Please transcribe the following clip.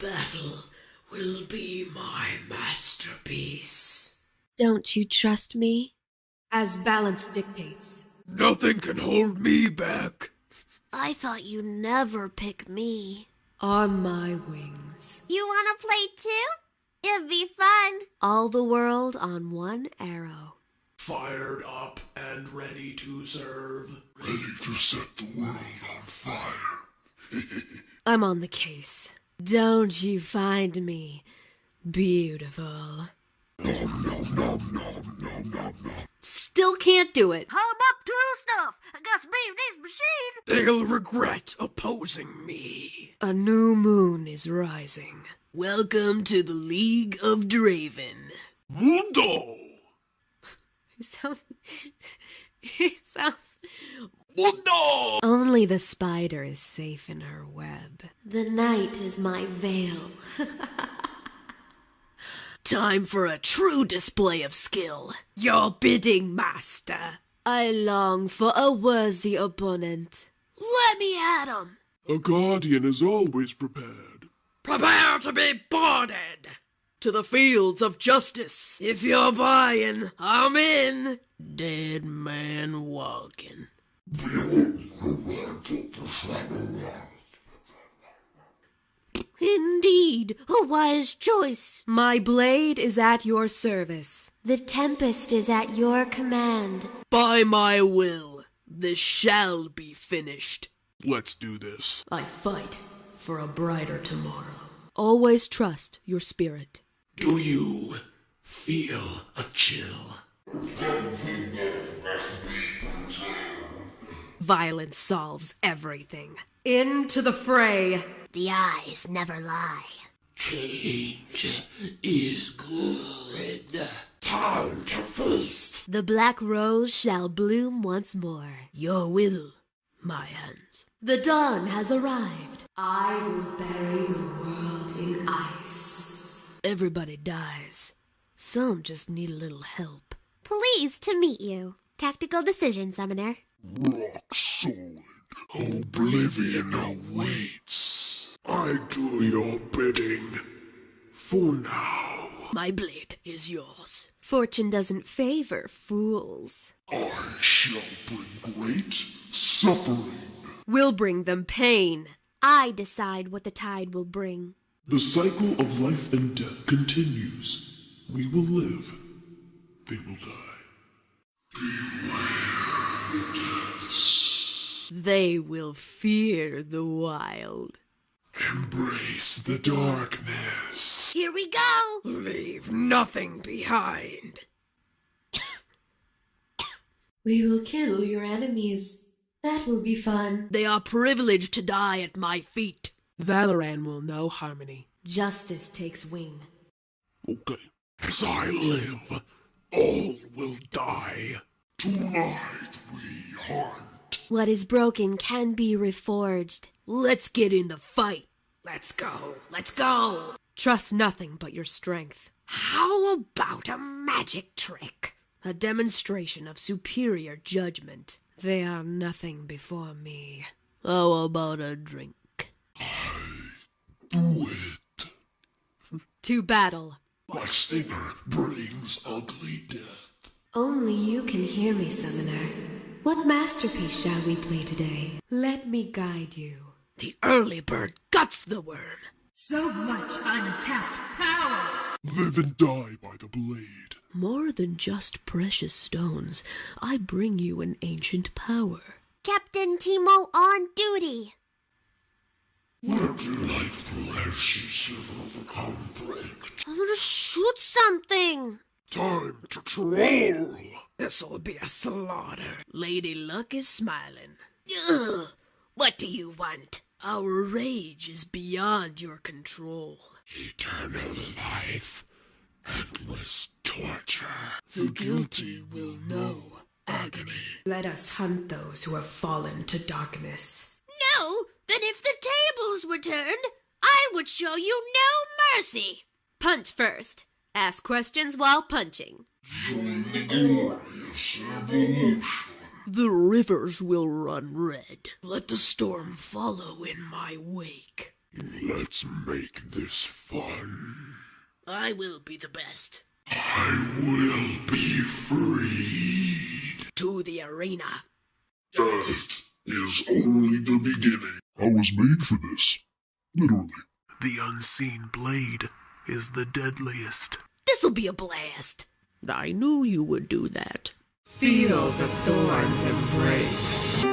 battle will be my masterpiece. Don't you trust me? As balance dictates. Nothing can hold me back. I thought you'd never pick me. On my wings. You wanna play too? It'd be fun. All the world on one arrow. Fired up and ready to serve. Ready to set the world on fire. I'm on the case. Don't you find me beautiful? Nom nom nom nom nom nom nom. Still can't do it. I'm up to stuff. I got some in this machine. They'll regret opposing me. A new moon is rising. Welcome to the League of Draven. Mundo! It sounds... Mundo! Only the spider is safe in her web. The night is my veil. Time for a true display of skill. Your bidding, master. I long for a worthy opponent. Let me at him. A guardian is always prepared. Prepare to be boarded. To the fields of justice. If you're buying, I'm in. Dead man walking. Indeed, a wise choice. My blade is at your service. The tempest is at your command. By my will, this shall be finished. Let's do this. I fight for a brighter tomorrow. Always trust your spirit. Do you feel a chill? Violence solves everything. Into the fray. The eyes never lie. Change is good. Time to feast. The black rose shall bloom once more. Your will, my hands. The dawn has arrived. I will bury the world in ice. Everybody dies. Some just need a little help. Pleased to meet you. Tactical decision, Summoner. Rock solid. Oblivion awaits. I do your bidding. For now. My blade is yours. Fortune doesn't favor fools. I shall bring great suffering. We'll bring them pain. I decide what the tide will bring. The cycle of life and death continues. We will live. They will die. Beware the depths. They will fear the wild. Embrace the darkness. Here we go. Leave nothing behind. We will kill your enemies. That will be fun. They are privileged to die at my feet. Valoran will know harmony. Justice takes wing. Okay. As I live, all will die. Tonight we hunt. What is broken can be reforged. Let's get in the fight. Let's go. Let's go. Trust nothing but your strength. How about a magic trick? A demonstration of superior judgment. They are nothing before me. How about a drink? Do it. To battle. My stinger brings ugly death. Only you can hear me, Summoner. What masterpiece shall we play today? Let me guide you. The early bird guts the worm. So much untapped power! Live and die by the blade. More than just precious stones, I bring you an ancient power. Captain Timo on duty. What a delightful as she severed the conflict. I'm gonna shoot something. Time to troll. This'll be a slaughter. Lady Luck is smiling. Ugh! What do you want? Our rage is beyond your control. Eternal life. Endless torture. The guilty will know agony. Let us hunt those who have fallen to darkness. No, then if the tables were turned, I would show you no mercy. Punch first. Ask questions while punching. Join the glorious evolution. The rivers will run red. Let the storm follow in my wake. Let's make this fun. I will be the best. I will be freed. To the arena. Death is only the beginning. I was made for this. Literally. The unseen blade is the deadliest. This'll be a blast. I knew you would do that. Feel the thorns embrace.